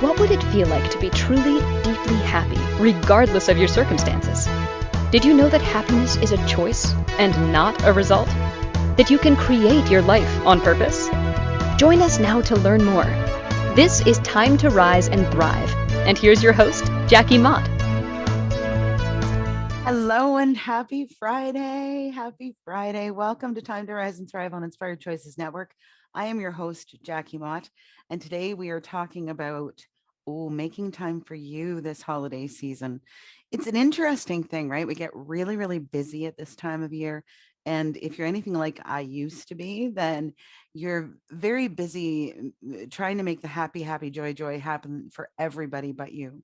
What would it feel like to be truly, deeply happy, regardless of your circumstances? Did you know that happiness is a choice and not a result? That you can create your life on purpose? Join us now to learn more. This is Time to Rise and Thrive. And here's your host, Jackie Mott. Hello and happy Friday. Happy Friday. Welcome to Time to Rise and Thrive on Inspired Choices Network. I am your host, Jackie Mott, and today we are talking about making time for you this holiday season. It's an interesting thing, right? We get really, really busy at this time of year. And if you're anything like I used to be, then you're very busy trying to make the happy, joy happen for everybody but you.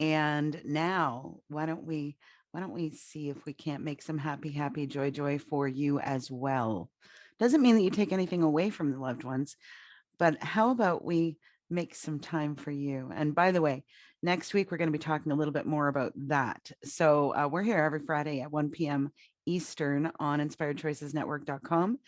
And now, why don't we see if we can't make some happy, joy for you as well? Doesn't mean that you take anything away from the loved ones, but how about we make some time for you? And by the way, next week we're going to be talking a little bit more about that. So we're here every Friday at 1 p.m. Eastern on inspiredchoicesnetwork.com,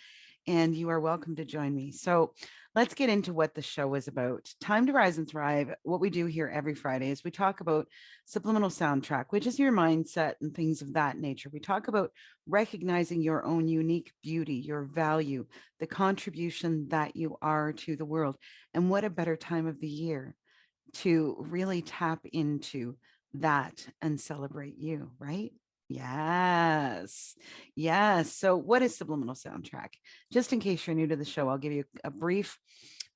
and you are welcome to join me. So let's get into what the show is about. Time to Rise and Thrive. What we do here every Friday is we talk about subliminal soundtrack, which is your mindset and things of that nature. We talk about recognizing your own unique beauty, your value, the contribution that you are to the world. And what a better time of the year to really tap into that and celebrate you, right? Yes. Yes. So, what is subliminal soundtrack? Just in case you're new to the show, I'll give you a brief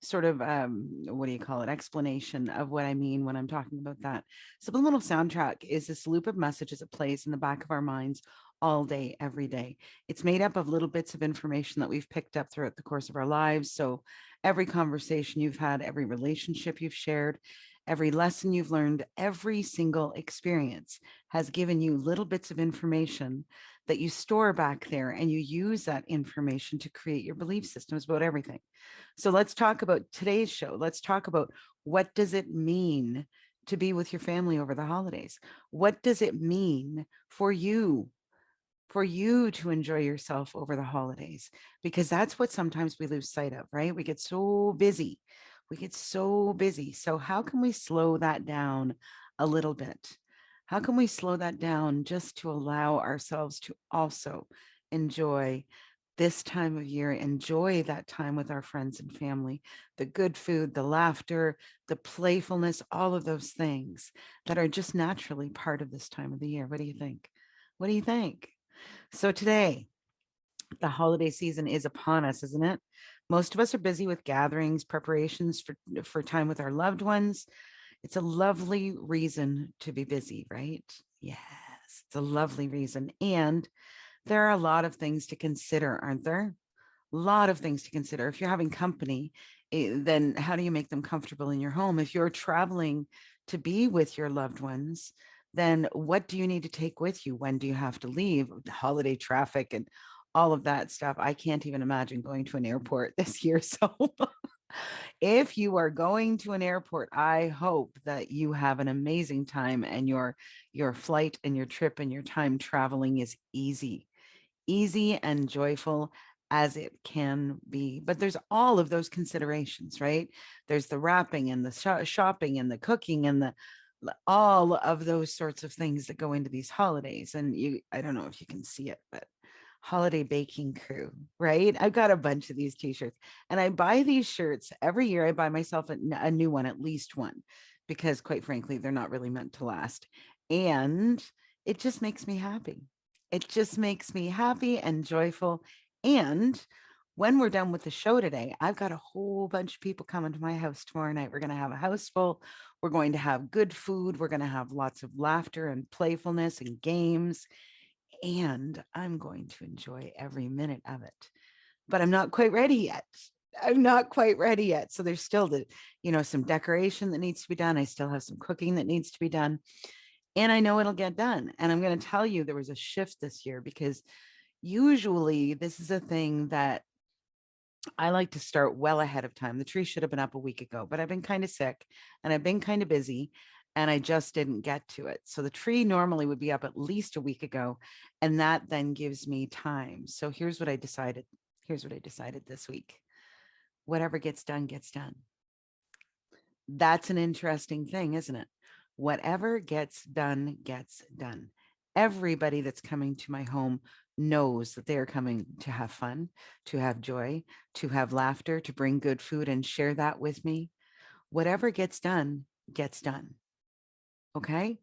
sort of what do you call it, explanation of what I mean when I'm talking about that. Subliminal soundtrack is this loop of messages that plays in the back of our minds all day, every day. It's made up of little bits of information that we've picked up throughout the course of our lives. So every conversation you've had, every relationship you've shared, every lesson you've learned, every single experience has given you little bits of information that you store back there, and you use that information to create your belief systems about everything. So let's talk about today's show. Let's talk about, what does it mean to be with your family over the holidays? What does it mean for you? For you to enjoy yourself over the holidays, because that's what sometimes we lose sight of, right? We get so busy. We get so busy. So, how can we slow that down a little bit? How can we slow that down just to allow ourselves to also enjoy this time of year, enjoy that time with our friends and family, the good food, the laughter, the playfulness, all of those things that are just naturally part of this time of the year? What do you think? What do you think? So today, the holiday season is upon us, isn't it? Most of us are busy with gatherings, preparations for time with our loved ones. It's a lovely reason to be busy, right? Yes, it's a lovely reason. And there are a lot of things to consider, aren't there? A lot of things to consider. If you're having company, then how do you make them comfortable in your home? If you're traveling to be with your loved ones, then what do you need to take with you? When do you have to leave? Holiday traffic and all of that stuff. I can't even imagine going to an airport this year. So if you are going to an airport, I hope that you have an amazing time, and your flight and your trip and your time traveling is easy and joyful as it can be. But there's all of those considerations, right? There's the wrapping and the shopping and the cooking and the all of those sorts of things that go into these holidays. And I don't know if you can see it, but holiday baking crew, right? I've got a bunch of these t-shirts, and I buy these shirts every year. I buy myself a new one, at least one, because quite frankly, they're not really meant to last. And it just makes me happy. It just makes me happy and joyful. And when we're done with the show today, I've got a whole bunch of people coming to my house tomorrow night. We're going to have a house full. We're going to have good food. We're going to have lots of laughter and playfulness and games. And I'm going to enjoy every minute of it. But I'm not quite ready yet. I'm not quite ready yet. So there's still some decoration that needs to be done. I still have some cooking that needs to be done. And I know it'll get done. And I'm going to tell you, there was a shift this year, because usually this is a thing that I like to start well ahead of time. The tree should have been up a week ago, but I've been kind of sick and I've been kind of busy, and I just didn't get to it. So the tree normally would be up at least a week ago, and that then gives me time. So here's what I decided. Here's what I decided this week. Whatever gets done, gets done. That's an interesting thing, isn't it? Whatever gets done, gets done. Everybody that's coming to my home knows that they are coming to have fun, to have joy, to have laughter, to bring good food and share that with me. Whatever gets done, gets done. Okay.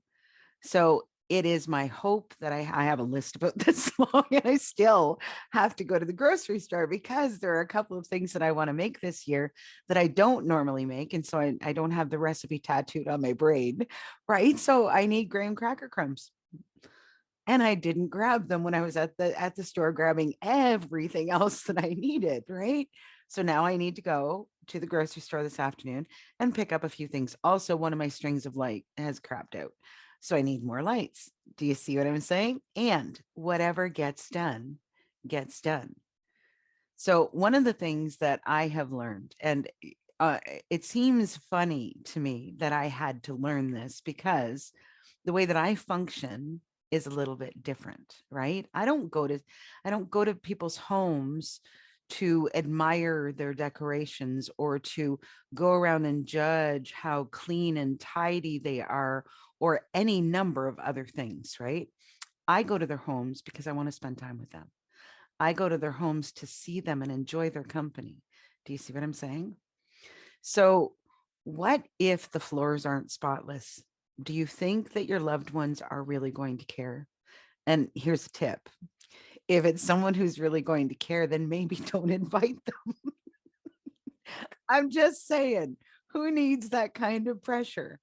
So it is my hope that I have a list about this long, and I still have to go to the grocery store because there are a couple of things that I want to make this year that I don't normally make. And so I don't have the recipe tattooed on my brain, right? So I need graham cracker crumbs. And I didn't grab them when I was at the store grabbing everything else that I needed, right? So now I need to go to the grocery store this afternoon and pick up a few things. Also, one of my strings of light has crapped out. So I need more lights. Do you see what I'm saying? And whatever gets done, gets done. So one of the things that I have learned, and it seems funny to me that I had to learn this because the way that I function is a little bit different, right? I don't go to people's homes to admire their decorations or to go around and judge how clean and tidy they are or any number of other things, right? I go to their homes because I want to spend time with them. I go to their homes to see them and enjoy their company. Do you see what I'm saying? So, what if the floors aren't spotless? Do you think that your loved ones are really going to care? And here's a tip: if it's someone who's really going to care, then maybe don't invite them. I'm just saying, who needs that kind of pressure?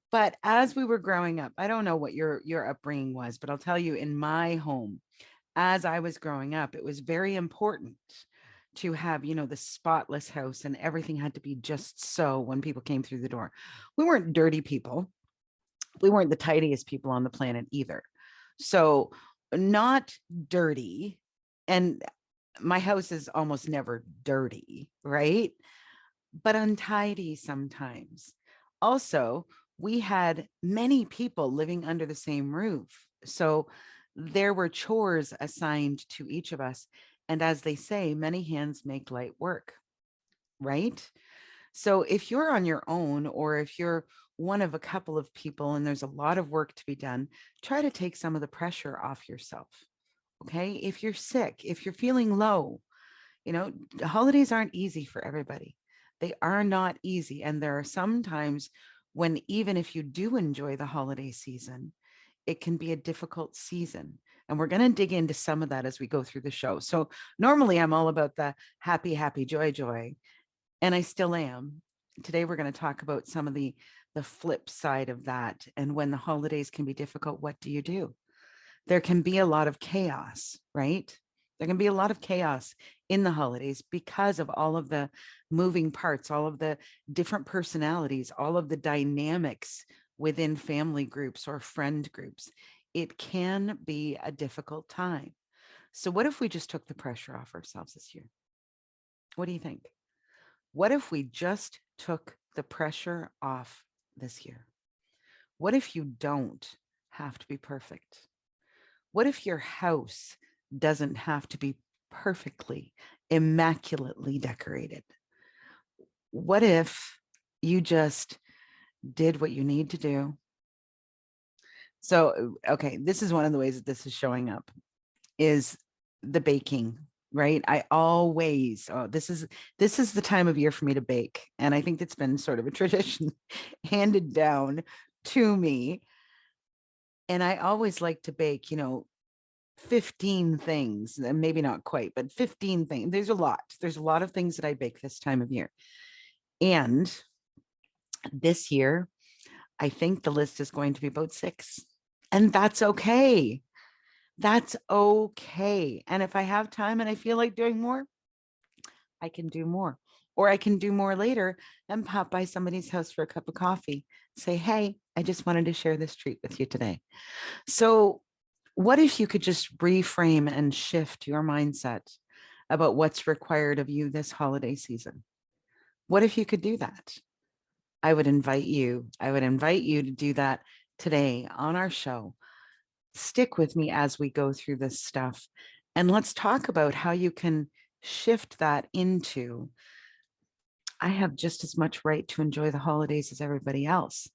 But as we were growing up, I don't know what your upbringing was, but I'll tell you, in my home, as I was growing up, it was very important to have, the spotless house, and everything had to be just so when people came through the door. We weren't dirty people. We weren't the tidiest people on the planet either. So, not dirty. And my house is almost never dirty, right? But untidy sometimes. Also, we had many people living under the same roof. So there were chores assigned to each of us. And as they say, many hands make light work, right? So if you're on your own, or if you're one of a couple of people and there's a lot of work to be done, try to take some of the pressure off yourself. Okay. If you're sick, if you're feeling low, holidays aren't easy for everybody. They are not easy. And there are some times when, even if you do enjoy the holiday season, it can be a difficult season. And we're going to dig into some of that as we go through the show. So normally I'm all about the happy, happy, joy, joy. And I still am. Today we're going to talk about some of the flip side of that. And when the holidays can be difficult, what do you do? There can be a lot of chaos, right? There can be a lot of chaos in the holidays because of all of the moving parts, all of the different personalities, all of the dynamics within family groups or friend groups. It can be a difficult time. So, what if we just took the pressure off ourselves this year? What do you think? What if we just took the pressure off this year? What if you don't have to be perfect? What if your house doesn't have to be perfectly, immaculately decorated? What if you just did what you need to do? So, okay, this is one of the ways that this is showing up is the baking, right? I always, this is the time of year for me to bake. And I think it's been sort of a tradition handed down to me. And I always like to bake, 15 things, and maybe not quite, but 15 things. There's a lot. There's a lot of things that I bake this time of year. And this year, I think the list is going to be about 6. And that's okay. That's okay. And if I have time and I feel like doing more, I can do more. Or I can do more later and pop by somebody's house for a cup of coffee. Say, hey, I just wanted to share this treat with you today. So, what if you could just reframe and shift your mindset about what's required of you this holiday season? What if you could do that? I would invite you to do that today on our show. Stick with me as we go through this stuff, and let's talk about how you can shift that into, I have just as much right to enjoy the holidays as everybody else.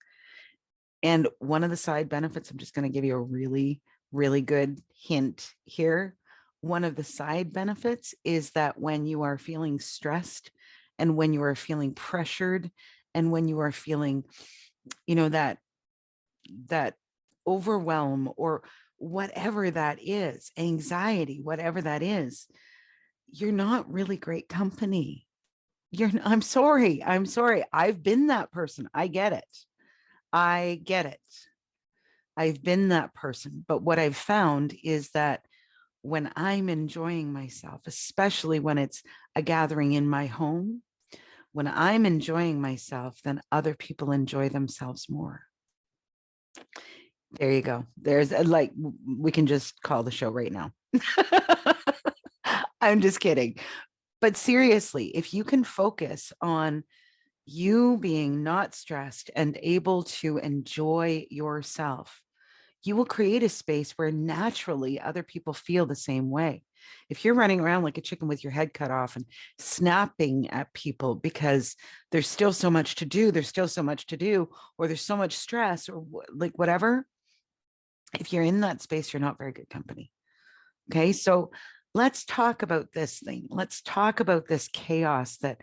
And one of the side benefits, I'm just going to give you a really, really good hint here. One of the side benefits is that when you are feeling stressed and when you are feeling pressured and when you are feeling, that overwhelm or whatever that is, anxiety, whatever that is, you're not really great company. I'm sorry. I'm sorry. I've been that person. I get it. I get it. I've been that person. But what I've found is that when I'm enjoying myself, especially when it's a gathering in my home, when I'm enjoying myself, then other people enjoy themselves more. There you go. There's like, we can just call the show right now. I'm just kidding. But seriously, if you can focus on you being not stressed and able to enjoy yourself, you will create a space where naturally other people feel the same way. If you're running around like a chicken with your head cut off and snapping at people because there's still so much to do, or there's so much stress or like whatever, if you're in that space, you're not very good company. Okay. So let's talk about this thing. Let's talk about this chaos that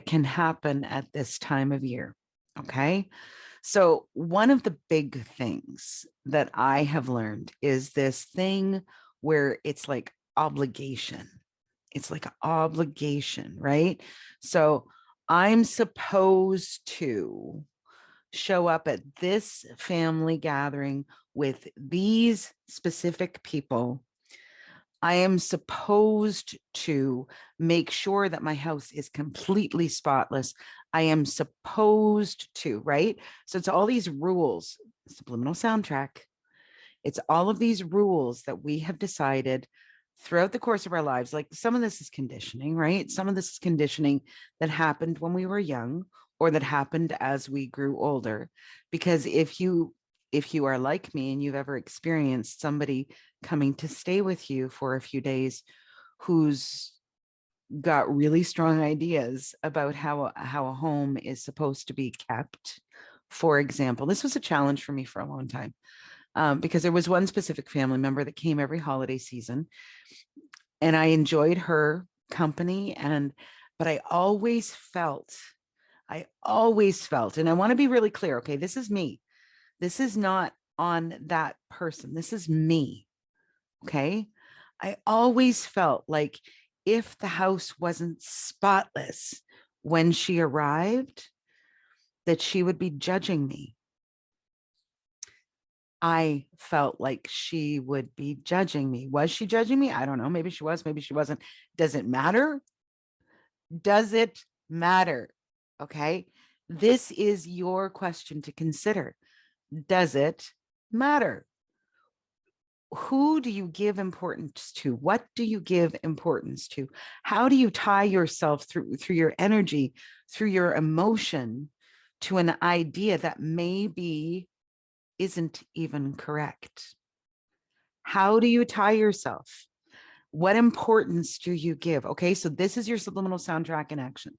can happen at this time of year. Okay. So one of the big things that I have learned is this thing where it's like obligation. It's like an obligation, right? So I'm supposed to show up at this family gathering with these specific people. I am supposed to make sure that my house is completely spotless. I am supposed to, right? So it's all these rules, subliminal soundtrack. It's all of these rules that we have decided throughout the course of our lives. Like some of this is conditioning, right? Some of this is conditioning that happened when we were young or that happened as we grew older. Because if you are like me and you've ever experienced somebody coming to stay with you for a few days who's got really strong ideas about how a home is supposed to be kept, for example, this was a challenge for me for a long time, because there was one specific family member that came every holiday season and I enjoyed her company, but I always felt, and I want to be really clear, okay, this is me. This is not on that person. This is me. Okay. I always felt like if the house wasn't spotless when she arrived, that she would be judging me. I felt like she would be judging me. Was she judging me? I don't know. Maybe she was, maybe she wasn't. Does it matter? Does it matter? Okay. This is your question to consider. Does it matter? Who do you give importance to? What do you give importance to? How do you tie yourself through your energy, through your emotion to an idea that maybe isn't even correct? How do you tie yourself? What importance do you give? Okay, so this is your subliminal soundtrack in action.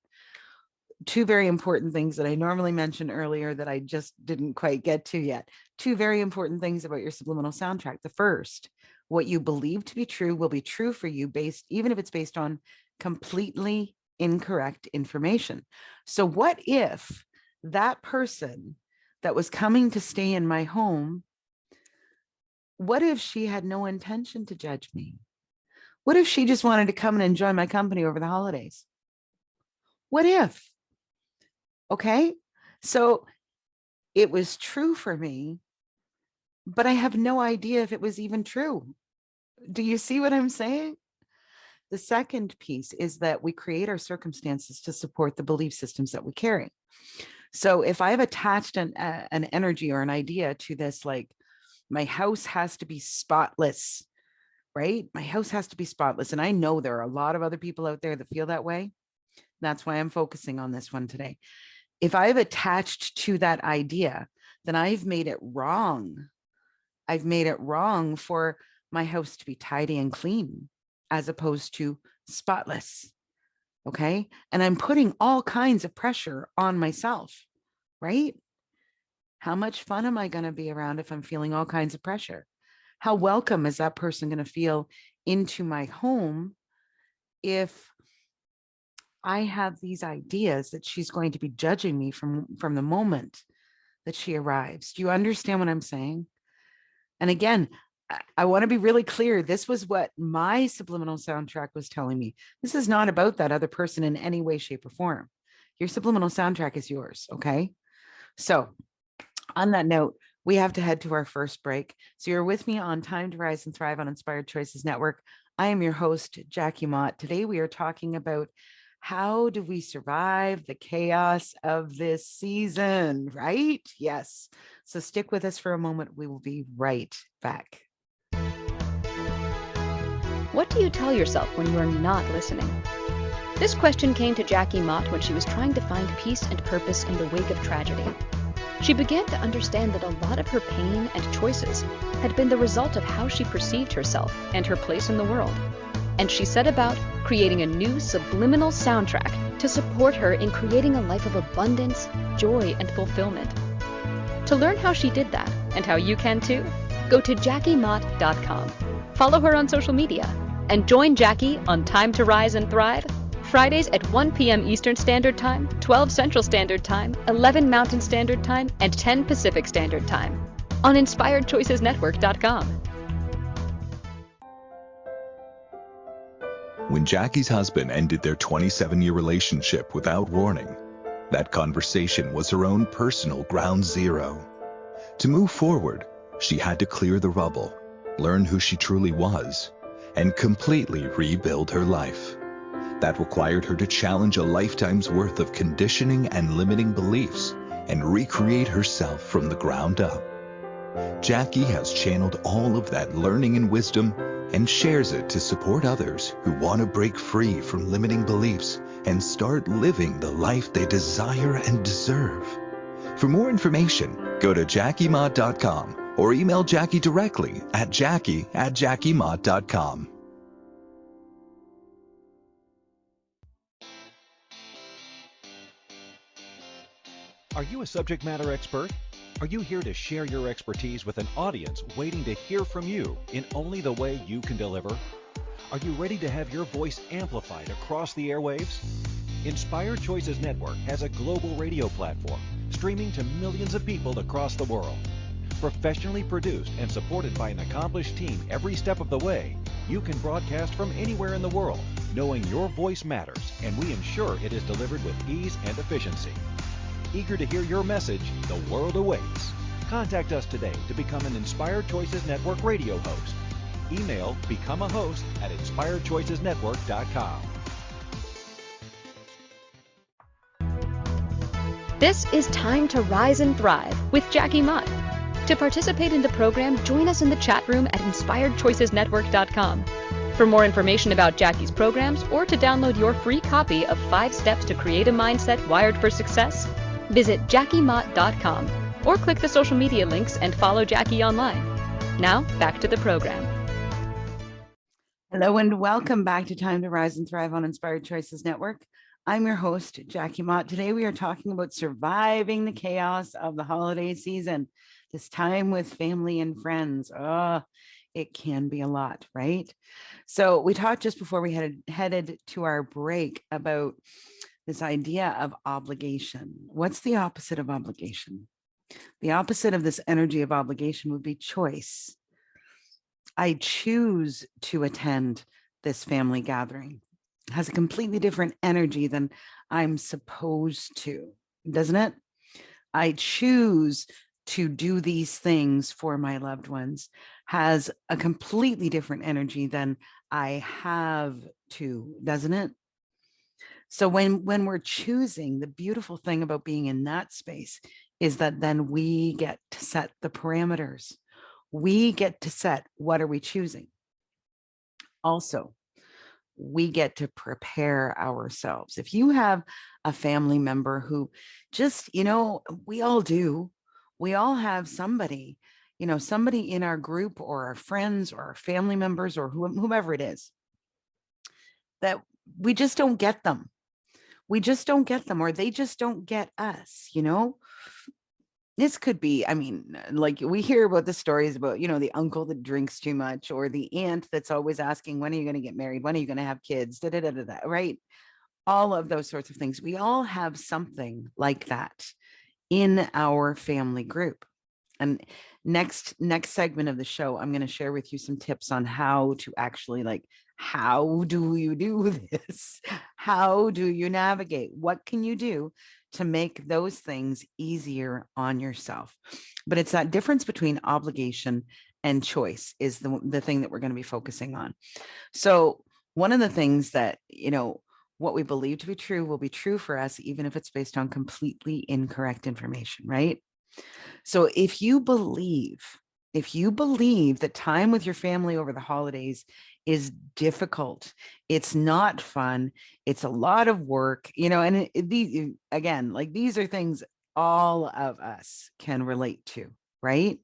Two very important things that I normally mentioned earlier that I just didn't quite get to yet. Two very important things about your subliminal soundtrack. The first, what you believe to be true will be true for you, even if it's based on completely incorrect information. So what if that person that was coming to stay in my home, what if she had no intention to judge me? What if she just wanted to come and enjoy my company over the holidays? What if? Okay. So it was true for me, but I have no idea if it was even true. Do you see what I'm saying? The second piece is that we create our circumstances to support the belief systems that we carry. So if I've attached an energy or an idea to this, like my house has to be spotless, right? My house has to be spotless. And I know there are a lot of other people out there that feel that way. That's why I'm focusing on this one today. If I've attached to that idea, then I've made it wrong. I've made it wrong for my house to be tidy and clean as opposed to spotless, Okay. And I'm putting all kinds of pressure on myself, right? How much fun am I going to be around if I'm feeling all kinds of pressure? How welcome is that person going to feel into my home if I have these ideas that she's going to be judging me from the moment that she arrives? Do you understand what I'm saying? And again, I want to be really clear. This was what my subliminal soundtrack was telling me. This is not about that other person in any way, shape, or form. Your subliminal soundtrack is yours. Okay. So, on that note, we have to head to our first break. So, you're with me on Time to Rise and Thrive on Inspired Choices Network. I am your host, Jackie Mott. Today, we are talking about how do we survive the chaos of this season, right? Yes. So, stick with us for a moment. We will be right back. What do you tell yourself when you are not listening? This question came to Jackie Mott when she was trying to find peace and purpose in the wake of tragedy. She began to understand that a lot of her pain and choices had been the result of how she perceived herself and her place in the world. And she set about creating a new subliminal soundtrack to support her in creating a life of abundance, joy, and fulfillment. To learn how she did that, and how you can too, go to jackiemott.com. Follow her on social media, and join Jackie on Time to Rise and Thrive, Fridays at 1 p.m. Eastern Standard Time, 12 Central Standard Time, 11 Mountain Standard Time, and 10 Pacific Standard Time on InspiredChoicesNetwork.com. When Jackie's husband ended their 27-year relationship without warning, that conversation was her own personal ground zero. To move forward, she had to clear the rubble, learn who she truly was, and completely rebuild her life. That required her to challenge a lifetime's worth of conditioning and limiting beliefs and recreate herself from the ground up. Jackie has channeled all of that learning and wisdom and shares it to support others who want to break free from limiting beliefs and start living the life they desire and deserve. For more information, go to jackiemott.com or email Jackie directly at jackie@jackiemott.com. Are you a subject matter expert? Are you here to share your expertise with an audience waiting to hear from you in only the way you can deliver? Are you ready to have your voice amplified across the airwaves? Inspired Choices Network has a global radio platform streaming to millions of people across the world. Professionally produced and supported by an accomplished team every step of the way, you can broadcast from anywhere in the world, knowing your voice matters, and we ensure it is delivered with ease and efficiency. Eager to hear your message, the world awaits. Contact us today to become an Inspired Choices Network radio host. Email become a host at inspiredchoicesnetwork.com. This is Time to Rise and Thrive with Jackie Mott. To participate in the program, join us in the chat room at inspiredchoicesnetwork.com. For more information about Jackie's programs or to download your free copy of 5 Steps to Create a Mindset Wired for Success, visit jackiemott.com or click the social media links and follow Jackie online. Now, back to the program. Hello and welcome back to Time to Rise and Thrive on Inspired Choices Network. I'm your host, Jackie Mott. Today we are talking about surviving the chaos of the holiday season, this time with family and friends. Oh, it can be a lot, right? So we talked just before we headed to our break about this idea of obligation. What's the opposite of obligation? The opposite of this energy of obligation would be choice. I choose to attend this family gathering. It has a completely different energy than I'm supposed to, doesn't it? I choose to do these things for my loved ones has a completely different energy than I have to, doesn't it? So when we're choosing, the beautiful thing about being in that space is that then we get to set the parameters. We get to set what are we choosing. Also, we get to prepare ourselves. If you have a family member who just, we all do, we all have somebody, somebody in our group or our friends or our family members or whomever it is that we just don't get them. We just don't get them, or they just don't get us, you know? This could be, I mean, like we hear about the stories about, you know, the uncle that drinks too much, or the aunt that's always asking, when are you going to get married? When are you going to have kids? Da, da, da, da, da, right? All of those sorts of things. We all have something like that in our family group. And next segment of the show, I'm going to share with you some tips on how to actually, like, how do you do this? How do you navigate? What can you do to make those things easier on yourself? But it's that difference between obligation and choice is the thing that we're going to be focusing on. So one of the things that, you know, what we believe to be true will be true for us, even if it's based on completely incorrect information, right? So if you believe that time with your family over the holidays is difficult, it's not fun, it's a lot of work, you know, and these, again, like these are things all of us can relate to, right?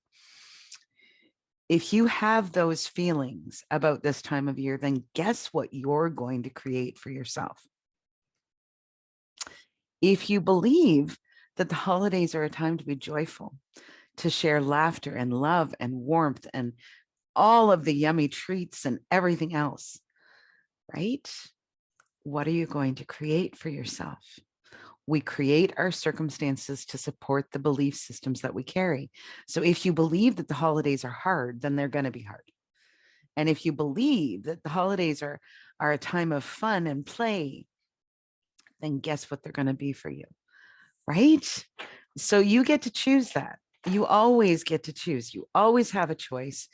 If you have those feelings about this time of year, then guess what you're going to create for yourself? If you believe that the holidays are a time to be joyful, to share laughter and love and warmth and all of the yummy treats and everything else, right? What are you going to create for yourself? We create our circumstances to support the belief systems that we carry. So if you believe that the holidays are hard, then they're going to be hard. And if you believe that the holidays are a time of fun and play, then guess what they're going to be for you, right? So you get to choose that. You always get to choose. You always have a choice.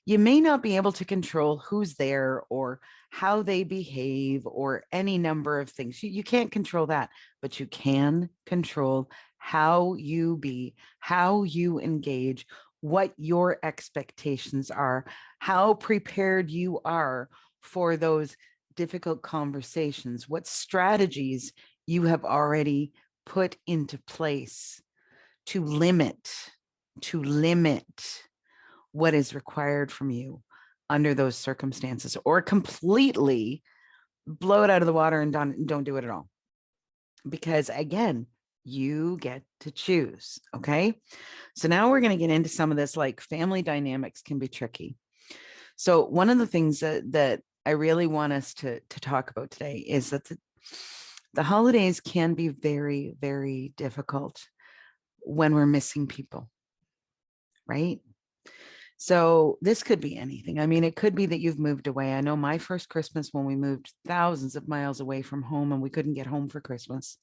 You may not be able to control who's there or how they behave or any number of things. You can't control that, but you can control how you be, how you engage, what your expectations are, how prepared you are for those difficult conversations, what strategies you have already put into place to limit what is required from you under those circumstances, or completely blow it out of the water and don't do it at all. Because again, you get to choose. Okay. So now we're going to get into some of this, like family dynamics can be tricky. So one of the things that I really want us to talk about today is that the holidays can be very, very difficult when we're missing people, right? So this could be anything. I mean, it could be that you've moved away. I know my first Christmas when we moved thousands of miles away from home and we couldn't get home for Christmas.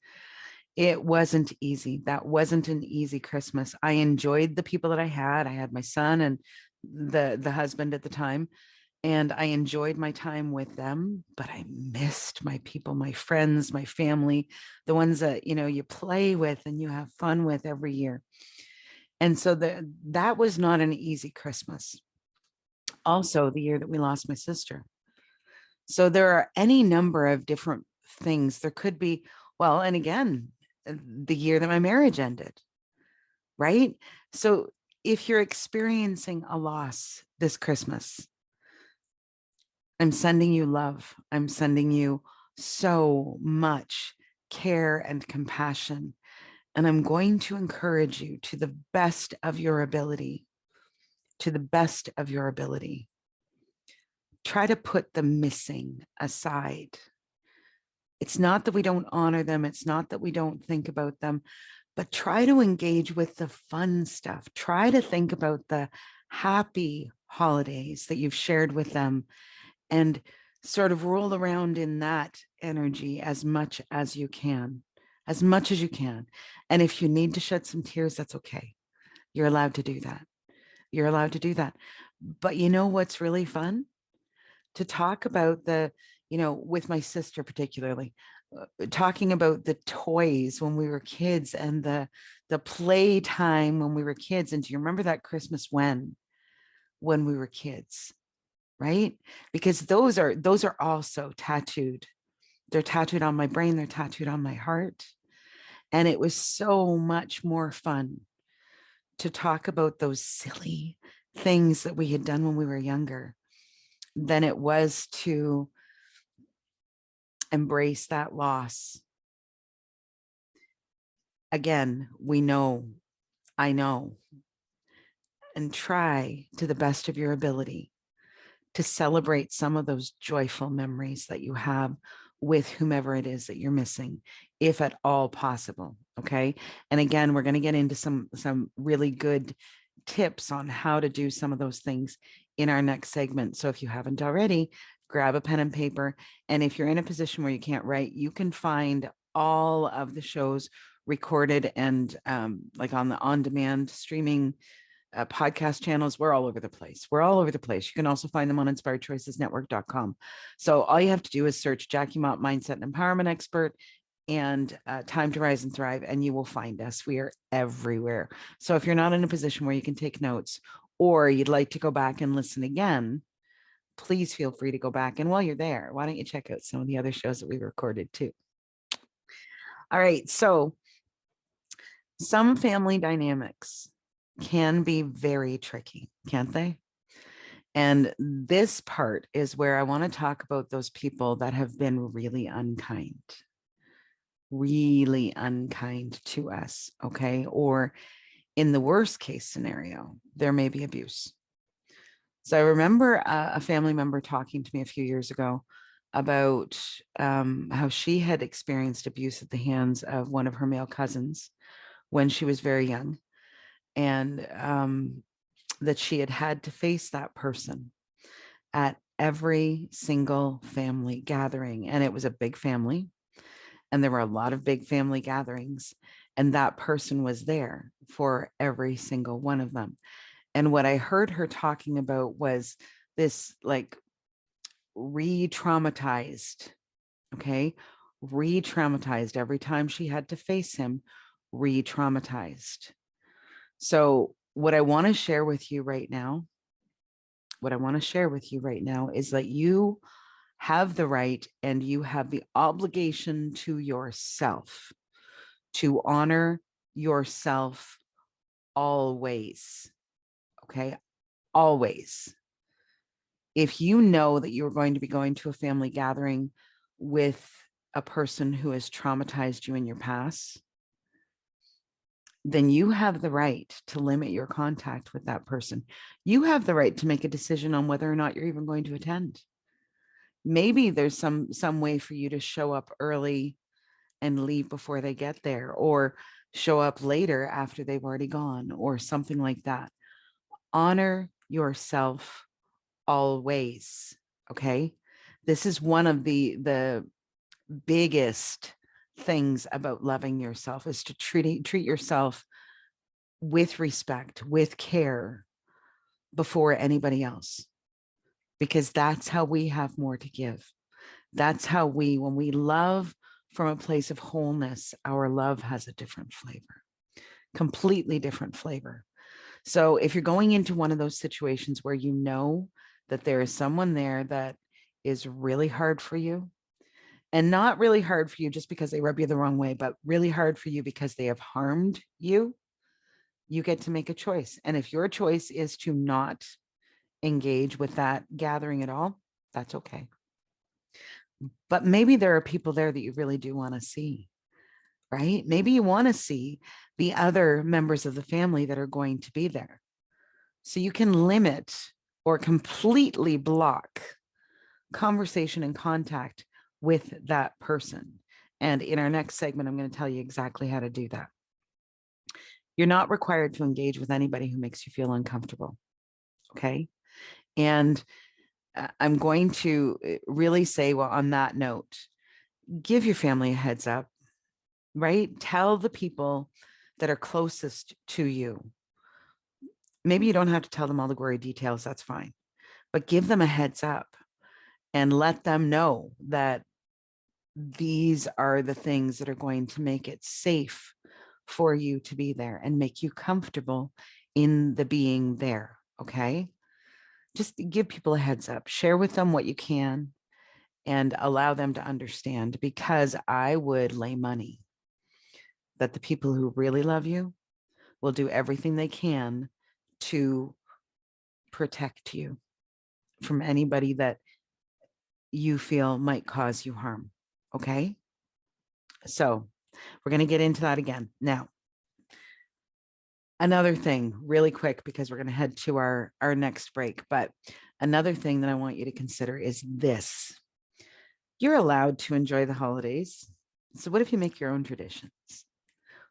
It wasn't easy. That wasn't an easy Christmas. I enjoyed the people that I had. I had my son and the husband at the time, and I enjoyed my time with them, but I missed my people, my friends, my family, the ones that, you know, you play with and you have fun with every year. And so that was not an easy Christmas. Also, the year that we lost my sister. So there are any number of different things. There could be, well, and again, the year that my marriage ended, right? So if you're experiencing a loss this Christmas, I'm sending you love. I'm sending you so much care and compassion. And I'm going to encourage you to the best of your ability, Try to put the missing aside. It's not that we don't honor them. It's not that we don't think about them, but try to engage with the fun stuff. Try to think about the happy holidays that you've shared with them and sort of roll around in that energy as much as you can. And if you need to shed some tears, that's okay. You're allowed to do that. But you know what's really fun? To talk about with my sister particularly, talking about the toys when we were kids and the play time when we were kids. And do you remember that Christmas when we were kids, right? Because those are also tattooed. They're tattooed on my brain. They're tattooed on my heart. And it was so much more fun to talk about those silly things that we had done when we were younger than it was to embrace that loss Again, I know, and try to the best of your ability to celebrate some of those joyful memories that you have with whomever it is that you're missing, if at all possible. Okay. And again, we're going to get into some really good tips on how to do some of those things in our next segment. So if you haven't already, grab a pen and paper. And if you're in a position where you can't write, you can find all of the shows recorded and like on the on-demand streaming podcast channels. We're all over the place. We're all over the place. You can also find them on inspiredchoicesnetwork.com. So all you have to do is search Jackie Mott, Mindset and Empowerment Expert, and Time to Rise and Thrive, and you will find us. We are everywhere. So if you're not in a position where you can take notes, or you'd like to go back and listen again, please feel free to go back. And while you're there, why don't you check out some of the other shows that we recorded too? All right. So some family dynamics can be very tricky, can't they? And this part is where I want to talk about those people that have been really unkind to us. Okay. Or in the worst case scenario, there may be abuse. So I remember a family member talking to me a few years ago about how she had experienced abuse at the hands of one of her male cousins when she was very young, and that she had to face that person at every single family gathering. And it was a big family, and there were a lot of big family gatherings, and that person was there for every single one of them. And what I heard her talking about was this like re-traumatized, okay? Re-traumatized every time she had to face him, re-traumatized. So what I want to share with you right now, is that you have the right and you have the obligation to yourself to honor yourself always. Okay. Always. If you know that you're going to be going to a family gathering with a person who has traumatized you in your past, then you have the right to limit your contact with that person. You have the right to make a decision on whether or not you're even going to attend. Maybe there's some way for you to show up early and leave before they get there, or show up later after they've already gone, or something like that. Honor yourself always. Okay. This is one of the biggest things about loving yourself, is to treat yourself with respect, with care before anybody else, because that's how we have more to give. That's how when we love from a place of wholeness, our love has a different flavor, completely different flavor. So if you're going into one of those situations where you know that there is someone there that is really hard for you, and not really hard for you just because they rub you the wrong way, but really hard for you because they have harmed you, you get to make a choice. And if your choice is to not engage with that gathering at all, that's okay. But maybe there are people there that you really do want to see, right? Maybe you want to see the other members of the family that are going to be there. So you can limit or completely block conversation and contact with that person. And in our next segment, I'm going to tell you exactly how to do that. You're not required to engage with anybody who makes you feel uncomfortable. Okay. And I'm going to really say, well, on that note, give your family a heads up, right? Tell the people that are closest to you. Maybe you don't have to tell them all the gory details. That's fine. But give them a heads up and let them know that these are the things that are going to make it safe for you to be there and make you comfortable in the being there. Okay. Just give people a heads up, share with them what you can, and allow them to understand, because I would lay money that the people who really love you will do everything they can to protect you from anybody that you feel might cause you harm. Okay. So We're going to get into that again. Now, another thing really quick, because we're going to head to our next break. But another thing that I want you to consider is this. You're allowed to enjoy the holidays. So what if you make your own traditions?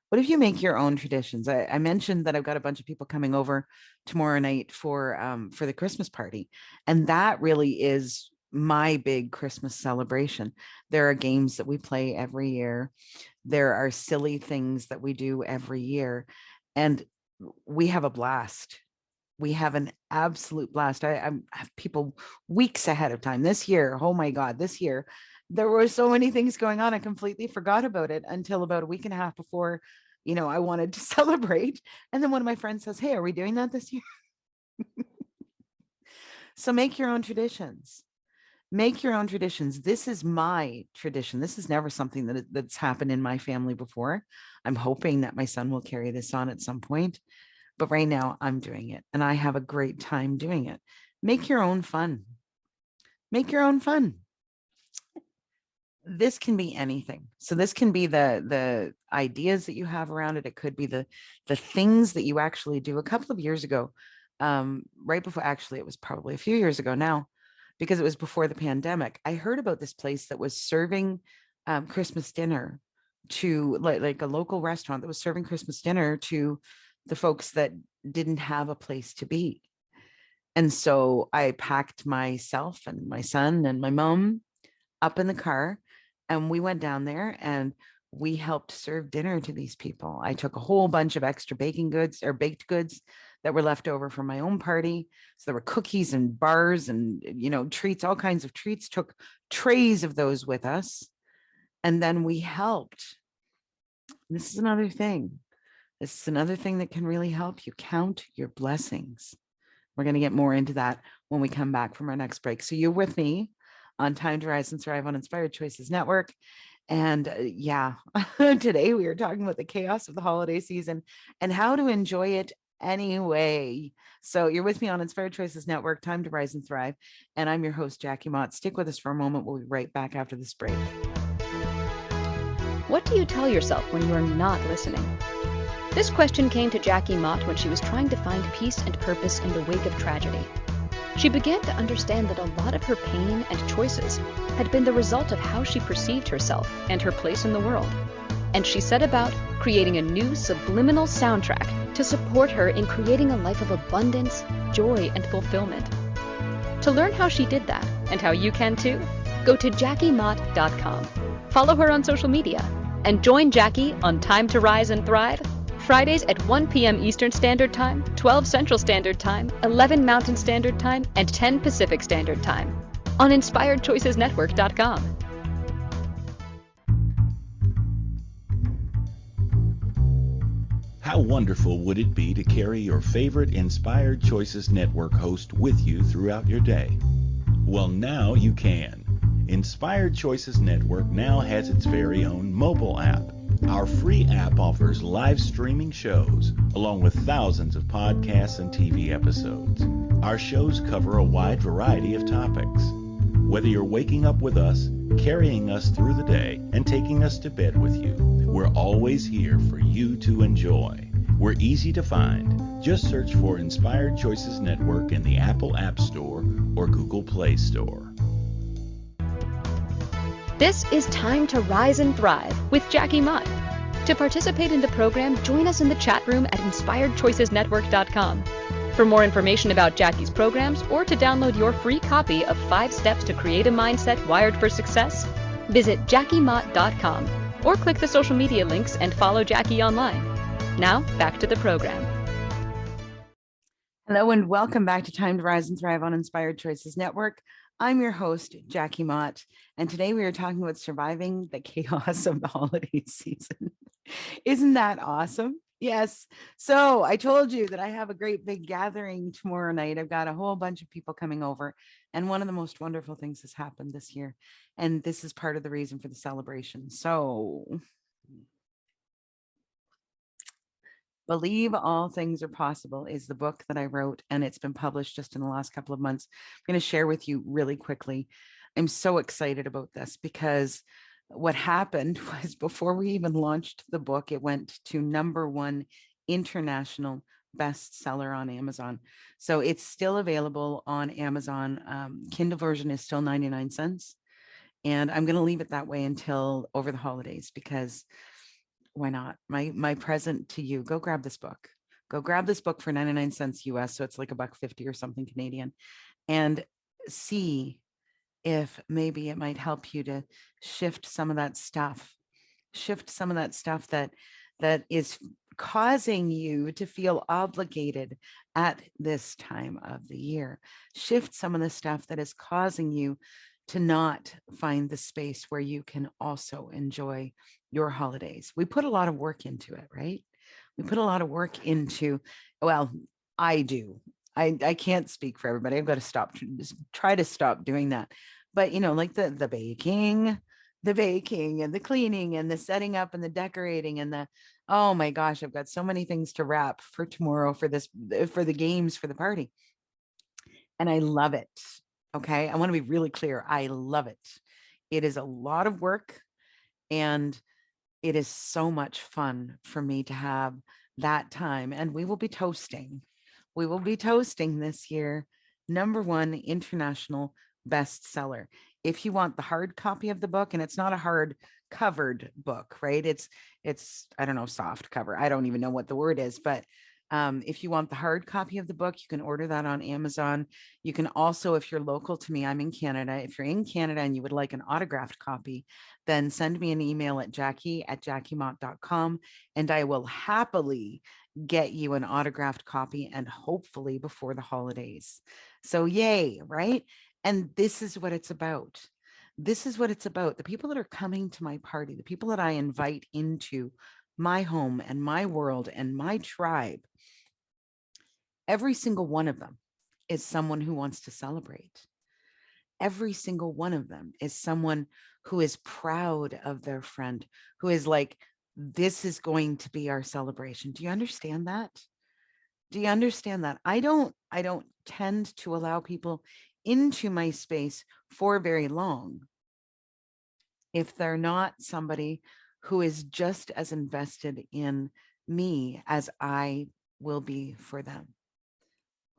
What if you make your own traditions? I mentioned that I've got a bunch of people coming over tomorrow night for the Christmas party. And that really is my big Christmas celebration. There are games that we play every year. There are silly things that we do every year. And we have a blast. We have an absolute blast. I have people weeks ahead of time. This year, oh my God, this year, there were so many things going on. I completely forgot about it until about a week and a half before, I wanted to celebrate. And then one of my friends says, "Hey, are we doing that this year?" So make your own traditions. Make your own traditions. This is my tradition. This is never something that's happened in my family before. I'm hoping that my son will carry this on at some point. But right now I'm doing it and I have a great time doing it. Make your own fun. Make your own fun. This can be anything. So this can be the ideas that you have around it. It could be the things that you actually do. A couple of years ago, right before, actually, it was probably a few years ago now, because it was before the pandemic, I heard about this place that was serving Christmas dinner to like a local restaurant that was serving Christmas dinner to the folks that didn't have a place to be. And so I packed myself and my son and my mom up in the car, and we went down there and we helped serve dinner to these people. I took a whole bunch of extra baking goods or baked goods that were left over from my own party. So there were cookies and bars and, treats, all kinds of treats, took trays of those with us. And then we helped. This is another thing. This is another thing that can really help you. Count your blessings. We're going to get more into that when we come back from our next break. So you're with me on Time to Rise and Thrive on Inspired Choices Network. And today we are talking about the chaos of the holiday season and how to enjoy it anyway. So you're with me on Inspired Choices Network, Time to Rise and Thrive. And I'm your host, Jackie Mott. Stick with us for a moment. We'll be right back after this break. What do you tell yourself when you're not listening? This question came to Jackie Mott when she was trying to find peace and purpose in the wake of tragedy. She began to understand that a lot of her pain and choices had been the result of how she perceived herself and her place in the world. And she set about creating a new subliminal soundtrack to support her in creating a life of abundance, joy, and fulfillment. To learn how she did that, and how you can too, go to jackiemott.com. Follow her on social media, and join Jackie on Time to Rise and Thrive, Fridays at 1 p.m. Eastern Standard Time, 12 Central Standard Time, 11 Mountain Standard Time, and 10 Pacific Standard Time on InspiredChoicesNetwork.com. How wonderful would it be to carry your favorite Inspired Choices Network host with you throughout your day? Well, now you can. Inspired Choices Network now has its very own mobile app. Our free app offers live streaming shows, along with thousands of podcasts and TV episodes. Our shows cover a wide variety of topics. Whether you're waking up with us, carrying us through the day, and taking us to bed with you, we're always here for you to enjoy. We're easy to find. Just search for Inspired Choices Network in the Apple App Store or Google Play Store. This is Time to Rise and Thrive with Jackie Mott. To participate in the program, join us in the chat room at InspiredChoicesNetwork.com. For more information about Jackie's programs or to download your free copy of 5 Steps to Create a Mindset Wired for Success, visit JackieMott.com or click the social media links and follow Jackie online. Now, back to the program. Hello and welcome back to Time to Rise and Thrive on Inspired Choices Network. I'm your host, Jackie Mott, and today we are talking about surviving the chaos of the holiday season. Isn't that awesome? Yes. So I told you that I have a great big gathering tomorrow night. I've got a whole bunch of people coming over, and one of the most wonderful things has happened this year, and this is part of the reason for the celebration. So Believe All Things Are Possible is the book that I wrote, and it's been published just in the last couple of months. I'm going to share with you really quickly. I'm so excited about this because what happened was before we even launched the book, it went to #1 international bestseller on Amazon. So it's still available on Amazon. Kindle version is still 99 cents. And I'm going to leave it that way until over the holidays, because why not? My present to you, go grab this book. Go grab this book for 99 cents US. So it's like $1.50 or something Canadian, and see if maybe it might help you to shift some of that stuff, that is causing you to feel obligated at this time of the year. Shift some of the stuff that is causing you to not find the space where you can also enjoy your holidays. We put a lot of work into it, right? We put a lot of work into, well, I do. I can't speak for everybody. I've got to try to stop doing that. But like the baking, and the cleaning and the setting up and the decorating and the, oh my gosh, I've got so many things to wrap for tomorrow for the games for the party. And I love it. Okay. I want to be really clear. I love it. It is a lot of work, and it is so much fun for me to have that time. And we will be toasting. We will be toasting this year #1 international bestseller. If you want the hard copy of the book, and it's not a hard covered book, right? It's I don't know, soft cover. I don't even know what the word is, but if you want the hard copy of the book, you can order that on Amazon. You can also, if you're local to me, I'm in Canada. If you're in Canada and you would like an autographed copy, then send me an email at jackie@jackiemott.com, and I will happily get you an autographed copy, and hopefully before the holidays. So yay, right? And this is what it's about. This is what it's about. The people that are coming to my party, the people that I invite into my home and my world and my tribe, every single one of them is someone who wants to celebrate. Every single one of them is someone who is proud of their friend, who is like, this is going to be our celebration. Do you understand that? Do you understand that? I don't tend to allow people into my space for very long if they're not somebody who is just as invested in me as I will be for them.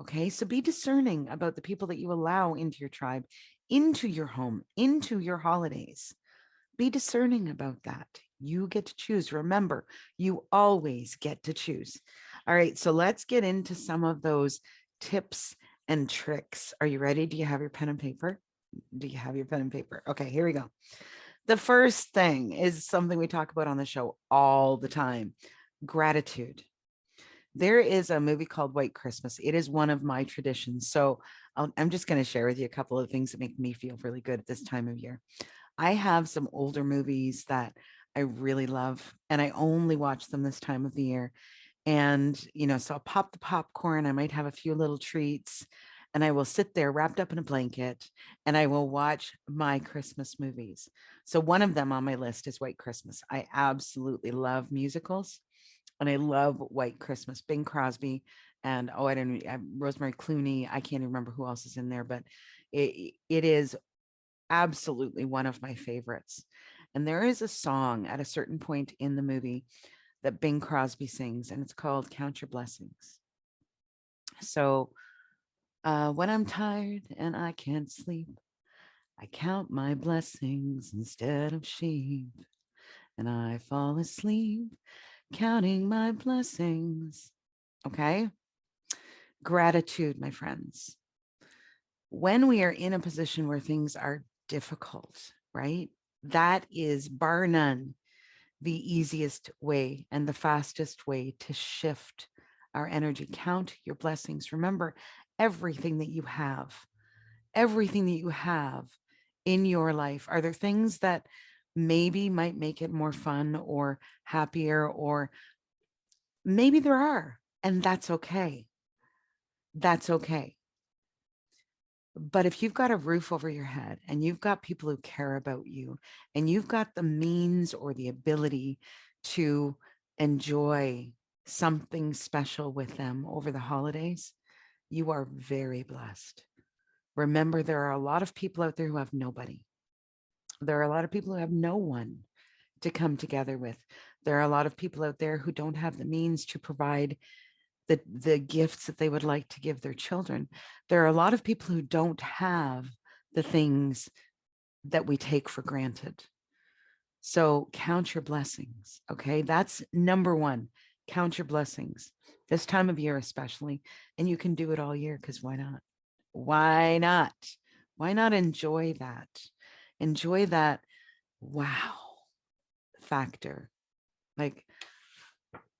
Okay, so be discerning about the people that you allow into your tribe, into your home, into your holidays. Be discerning about that. You get to choose. Remember, you always get to choose. All right, so let's get into some of those tips and tricks. Are you ready? Do you have your pen and paper? Do you have your pen and paper? Okay, here we go. The first thing is something we talk about on the show all the time: gratitude. There is a movie called White Christmas. It is one of my traditions. So I'm just going to share with you a couple of things that make me feel really good at this time of year. I have some older movies that I really love, and I only watch them this time of the year. And, so I'll pop the popcorn. I might have a few little treats, and I will sit there wrapped up in a blanket, and I will watch my Christmas movies. So one of them on my list is White Christmas. I absolutely love musicals, and I love White Christmas. Bing Crosby and Rosemary Clooney. I can't even remember who else is in there, but it is absolutely one of my favorites. And there is a song at a certain point in the movie that Bing Crosby sings, and it's called Count Your Blessings. So when I'm tired and I can't sleep, I count my blessings instead of sheep, and I fall asleep counting my blessings. Okay? Gratitude, my friends. When we are in a position where things are difficult, right? That is bar none the easiest way and the fastest way to shift our energy. Count your blessings. Remember everything that you have, in your life. Are there things that maybe might make it more fun or happier, or maybe there are, and that's okay. That's okay. But if you've got a roof over your head and you've got people who care about you, and you've got the means or the ability to enjoy something special with them over the holidays, you are very blessed. Remember, there are a lot of people out there who have nobody. There are a lot of people who have no one to come together with. There are a lot of people out there who don't have the means to provide the gifts that they would like to give their children. There are a lot of people who don't have the things that we take for granted. So count your blessings. Okay. That's number one. Count your blessings this time of year, especially. And you can do it all year because why not? Why not? Why not enjoy that? Enjoy that wow factor. Like,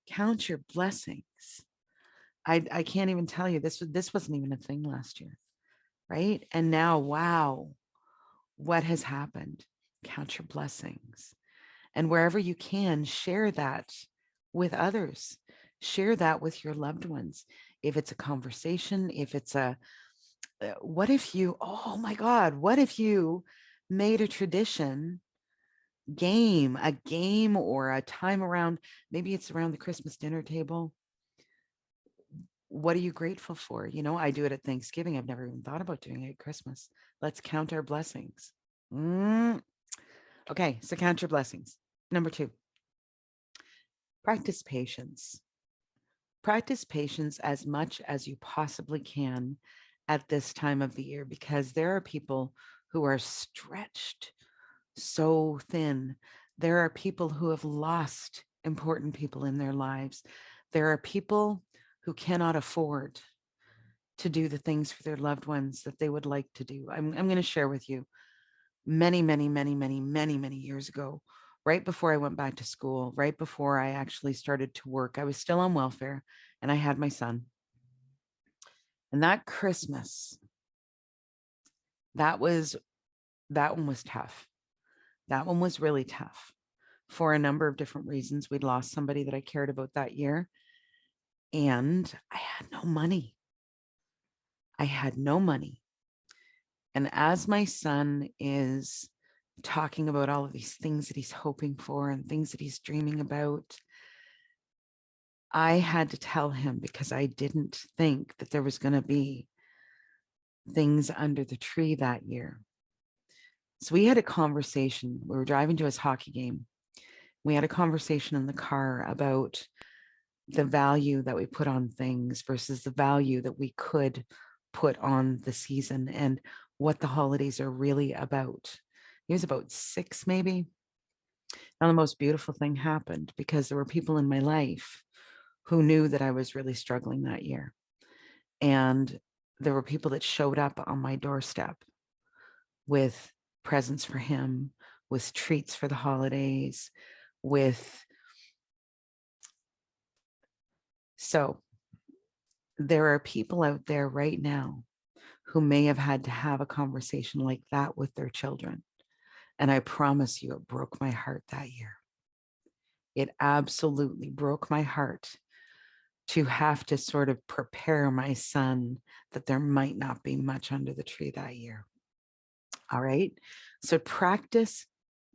count your blessings. I can't even tell you this wasn't even a thing last year, right? And now, wow, what has happened? Count your blessings. And wherever you can, share that with others. Share that with your loved ones. If it's a conversation, if it's what if you, oh my God, what if you made a tradition a game or a time around, maybe it's around the Christmas dinner table. What are you grateful for? You know, I do it at Thanksgiving. I've never even thought about doing it at Christmas. Let's count our blessings. Okay, so count your blessings. Number 2, practice patience. Practice patience as much as you possibly can at this time of the year, because there are people who are stretched so thin. There are people who have lost important people in their lives. There are people who cannot afford to do the things for their loved ones that they would like to do. I'm going to share with you many years ago, right before I went back to school, right before I actually started to work. I was still on welfare and I had my son. And that Christmas, that one was tough. That one was really tough for a number of different reasons. We'd lost somebody that I cared about that year, and I had no money. I had no money. And as my son is talking about all of these things that he's hoping for and things that he's dreaming about, I had to tell him, because I didn't think that there was going to be things under the tree that year. So we had a conversation. We were driving to his hockey game. We had a conversation in the car about the value that we put on things versus the value that we could put on the season and what the holidays are really about. He was about 6, maybe. Now, the most beautiful thing happened because there were people in my life who knew that I was really struggling that year. And there were people that showed up on my doorstep with presents for him, with treats for the holidays, so there are people out there right now who may have had to have a conversation like that with their children. And I promise you, it broke my heart that year. It absolutely broke my heart to have to sort of prepare my son that there might not be much under the tree that year. All right. So practice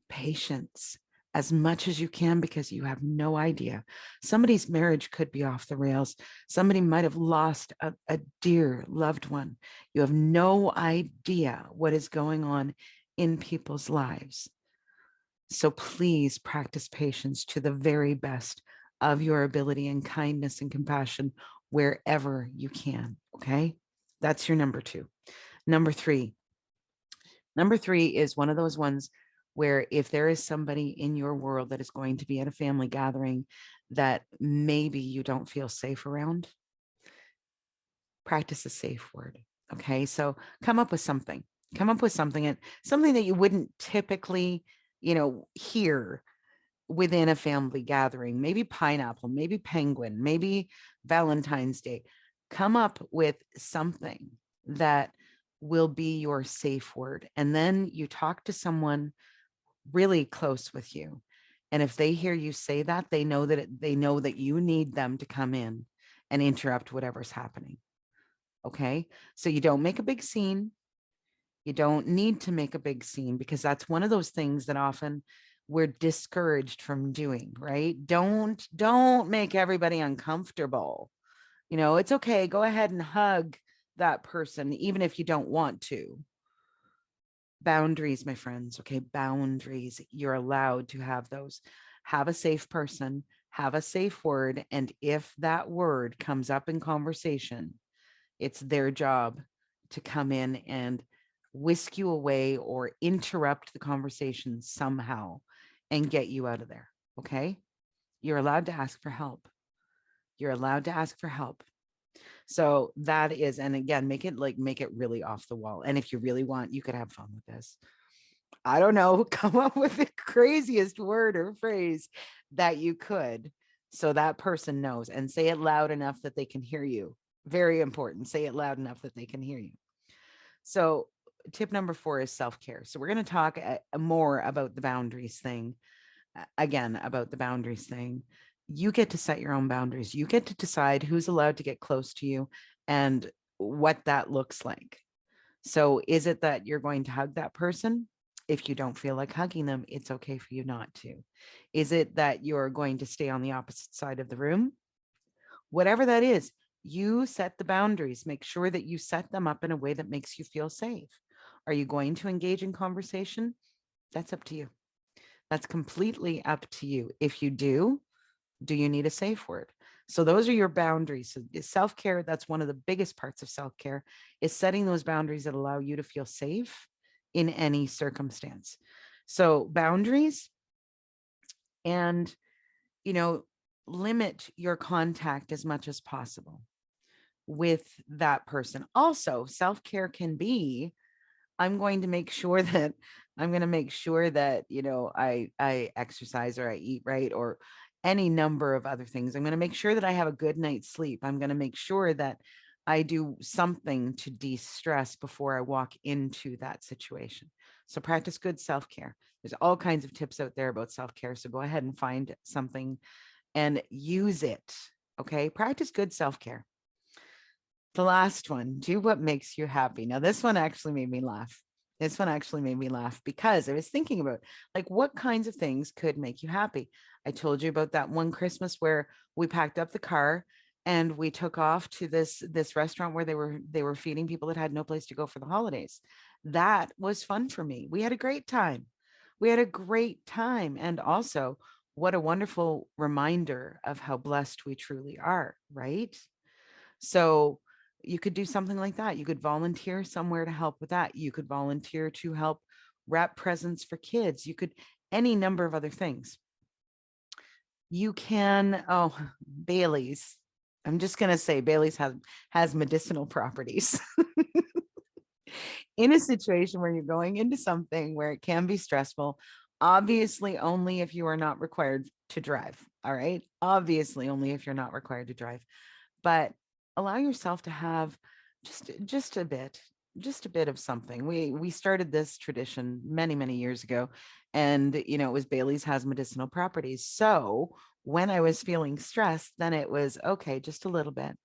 patience as much as you can, because you have no idea. Somebody's marriage could be off the rails. Somebody might have lost a dear loved one. You have no idea what is going on in people's lives. So please practice patience to the very best of your ability, and kindness and compassion wherever you can. Okay. That's your number 2. Number 3 is one of those ones where if there is somebody in your world that is going to be at a family gathering that maybe you don't feel safe around, practice a safe word. Okay. So come up with something and something that you wouldn't typically, hear within a family gathering. Maybe pineapple, maybe penguin, maybe Valentine's Day. Come up with something that will be your safe word. And then you talk to someone really close with you. And if they hear you say that, they know that you need them to come in and interrupt whatever's happening. Okay. So you don't make a big scene. You don't need to make a big scene, because that's one of those things that often we're discouraged from doing, right? Don't make everybody uncomfortable. It's okay. Go ahead and hug that person, even if you don't want to. Boundaries, my friends. Okay. Boundaries. You're allowed to have those. Have a safe person, have a safe word. And if that word comes up in conversation, it's their job to come in and whisk you away or interrupt the conversation somehow and get you out of there. Okay. You're allowed to ask for help. You're allowed to ask for help. So that is, and again, make it really off the wall. And if you really want, you could have fun with this. I don't know, come up with the craziest word or phrase that you could so that person knows, and say it loud enough that they can hear you. Very important. Say it loud enough that they can hear you. So tip number 4 is self-care. So we're going to talk more about the boundaries thing. Again, about the boundaries thing. You get to set your own boundaries. You get to decide who's allowed to get close to you and what that looks like. So is it that you're going to hug that person? If you don't feel like hugging them, it's okay for you not to. Is it that you're going to stay on the opposite side of the room? Whatever that is, you set the boundaries. Make sure that you set them up in a way that makes you feel safe. Are you going to engage in conversation? That's up to you. That's completely up to you. If you do you need a safe word? So those are your boundaries. So self-care, that's one of the biggest parts of self-care, is setting those boundaries that allow you to feel safe in any circumstance. So boundaries, and, limit your contact as much as possible with that person. Also, self-care can be, I'm going to make sure that I exercise, or I eat right, or any number of other things. I'm going to make sure that I have a good night's sleep. I'm going to make sure that I do something to de-stress before I walk into that situation. So practice good self-care. There's all kinds of tips out there about self-care. So go ahead and find something and use it. Okay. Practice good self-care. The last one, do what makes you happy. Now, this one actually made me laugh. Because I was thinking about, like, what kinds of things could make you happy. I told you about that one Christmas where we packed up the car and we took off to this restaurant where they were feeding people that had no place to go for the holidays. That was fun for me. We had a great time. And also, what a wonderful reminder of how blessed we truly are, right? So you could do something like that. You could volunteer somewhere to help with that. You could volunteer to help wrap presents for kids. You could, any number of other things. You can, Bailey's. I'm just going to say Bailey's has medicinal properties. In a situation where you're going into something where it can be stressful, obviously only if you are not required to drive. All right. Obviously only if you're not required to drive, but allow yourself to have just a bit of something. We started this tradition many years ago, and it was Bailey's has medicinal properties. So when I was feeling stressed, then it was okay, just a little bit,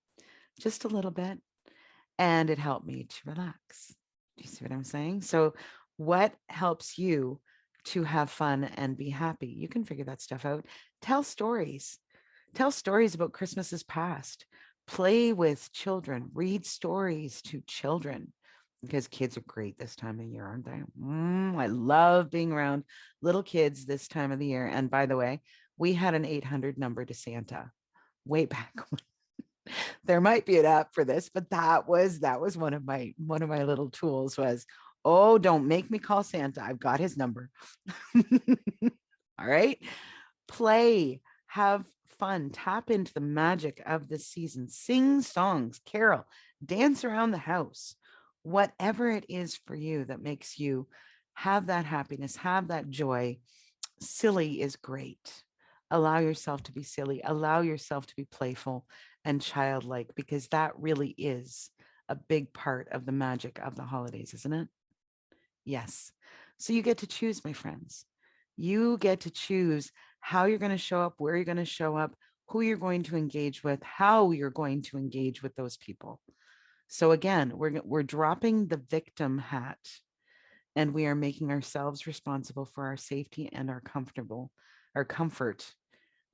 and it helped me to relax. Do you see what I'm saying? So what helps you to have fun and be happy? You can figure that stuff out. Tell stories about Christmases past. Play with children, read stories to children, because kids are great this time of year, aren't they? I love being around little kids this time of the year. And by the way, we had an 800 number to Santa way back when. There might be an app for this, but that was one of my little tools was, oh, don't make me call Santa. I've got his number. All right. Play, have fun, tap into the magic of the season, sing songs, carol, dance around the house, whatever it is for you that makes you have that happiness, have that joy. Silly is great. Allow yourself to be silly, allow yourself to be playful and childlike, because that really is a big part of the magic of the holidays, isn't it? Yes. So you get to choose, my friends. You get to choose how you're going to show up, where you're going to show up, who you're going to engage with, how you're going to engage with those people. So again, we're dropping the victim hat, and we are making ourselves responsible for our safety and our comfort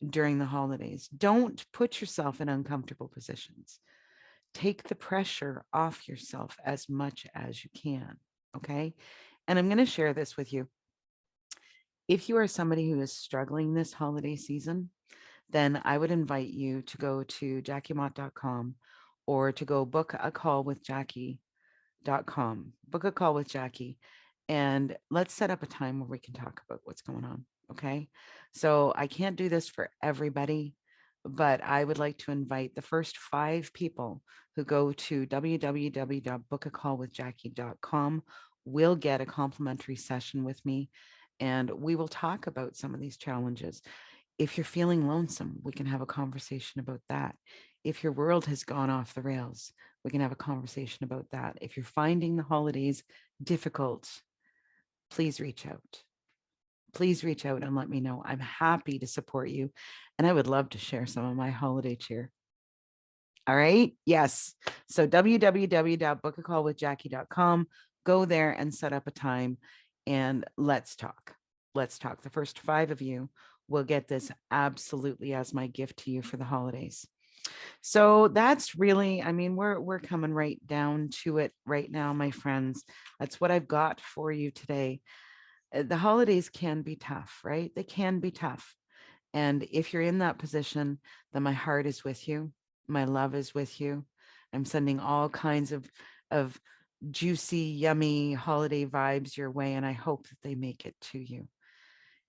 during the holidays. Don't put yourself in uncomfortable positions. Take the pressure off yourself as much as you can. Okay. And I'm going to share this with you. If you are somebody who is struggling this holiday season, then I would invite you to go to jackiemott.com or to go book a call with Jackie.com. Book a call with Jackie, and let's set up a time where we can talk about what's going on. Okay. So I can't do this for everybody, but I would like to invite the first 5 people who go to www.bookacallwithjackie.com will get a complimentary session with me, and we will talk about some of these challenges. If you're feeling lonesome, we can have a conversation about that. If your world has gone off the rails, we can have a conversation about that. If you're finding the holidays difficult, please reach out. Please reach out and let me know. I'm happy to support you, and I would love to share some of my holiday cheer. All right. Yes. So www.bookacallwithjackie.com. Go there and set up a time and let's talk. Let's talk. The first 5 of you will get this absolutely as my gift to you for the holidays. So that's really, I mean, we're coming right down to it right now, my friends. That's what I've got for you today. The holidays can be tough, right? They can be tough. And if you're in that position, then my heart is with you. My love is with you. I'm sending all kinds of juicy, yummy holiday vibes your way, and I hope that they make it to you.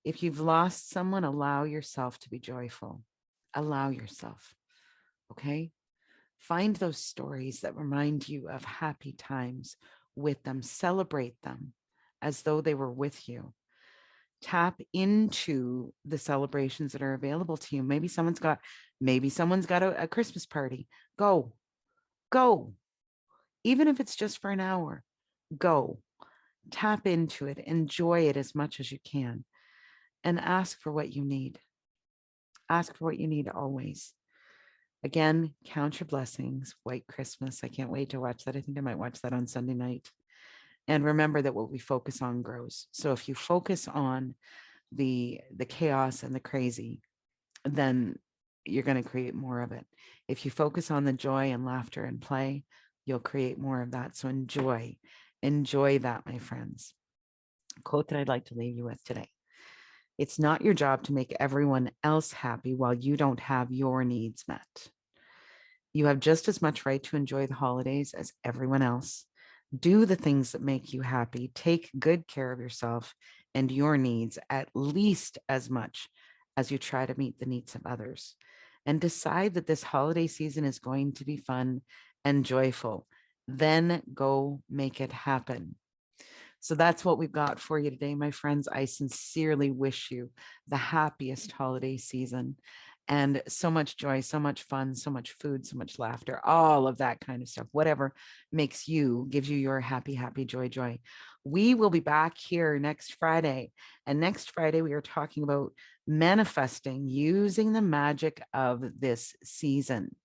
If you've lost someone, allow yourself to be joyful. Allow yourself. Okay? Find those stories that remind you of happy times with them. Celebrate them as though they were with you. Tap into the celebrations that are available to you. Maybe someone's got a Christmas party. Go. Even if it's just for an hour, go. Tap into it. Enjoy it as much as you can. And ask for what you need. Ask for what you need always. Again, count your blessings. White Christmas. I can't wait to watch that. I think I might watch that on Sunday night. And remember that what we focus on grows. So if you focus on the chaos and the crazy, then you're going to create more of it. If you focus on the joy and laughter and play, you'll create more of that. So enjoy that, my friends. Quote that I'd like to leave you with today. It's not your job to make everyone else happy while you don't have your needs met. You have just as much right to enjoy the holidays as everyone else. Do the things that make you happy. Take good care of yourself and your needs at least as much as you try to meet the needs of others. And decide that this holiday season is going to be fun and joyful. Then go make it happen. So that's what we've got for you today, my friends. I sincerely wish you the happiest holiday season and so much joy, so much fun, so much food, so much laughter, all of that kind of stuff, whatever gives you your happy, joy. We will be back here next Friday. And next Friday, we are talking about manifesting using the magic of this season.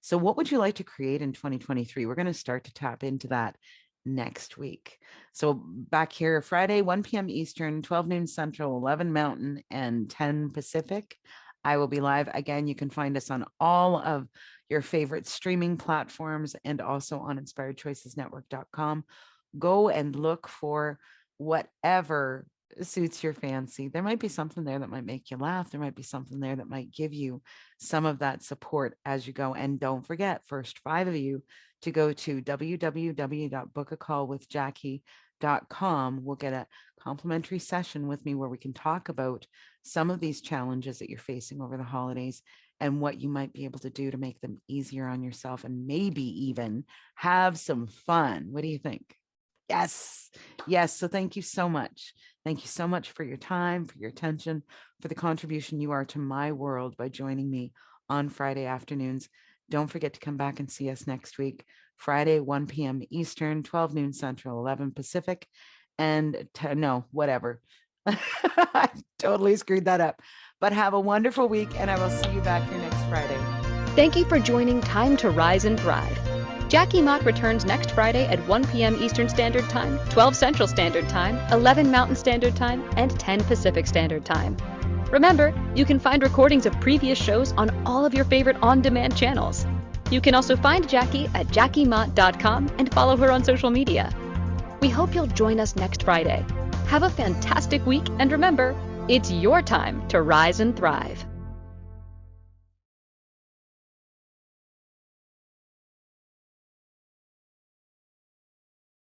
So what would you like to create in 2023? We're going to start to tap into that next week. So back here Friday, 1 p.m. Eastern, 12 noon Central, 11 Mountain, and 10 Pacific. I will be live. Again, you can find us on all of your favorite streaming platforms and also on inspiredchoicesnetwork.com. Go and look for whatever suits your fancy. There might be something there that might make you laugh. There might be something there that might give you some of that support as you go. And don't forget, first 5 of you to go to www.bookacallwithjackie.com. We'll get a complimentary session with me where we can talk about some of these challenges that you're facing over the holidays and what you might be able to do to make them easier on yourself and maybe even have some fun. What do you think? Yes. So thank you so much. Thank you so much for your time, for your attention, for the contribution you are to my world by joining me on Friday afternoons. Don't forget to come back and see us next week, Friday, 1 p.m. Eastern, 12 noon Central, 11 Pacific, and whatever. I totally screwed that up. But have a wonderful week, and I will see you back here next Friday. Thank you for joining Time to Rise and Thrive. Jackie Mott returns next Friday at 1 p.m. Eastern Standard Time, 12 Central Standard Time, 11 Mountain Standard Time, and 10 Pacific Standard Time. Remember, you can find recordings of previous shows on all of your favorite on-demand channels. You can also find Jackie at jackiemott.com and follow her on social media. We hope you'll join us next Friday. Have a fantastic week, and remember, it's your time to rise and thrive.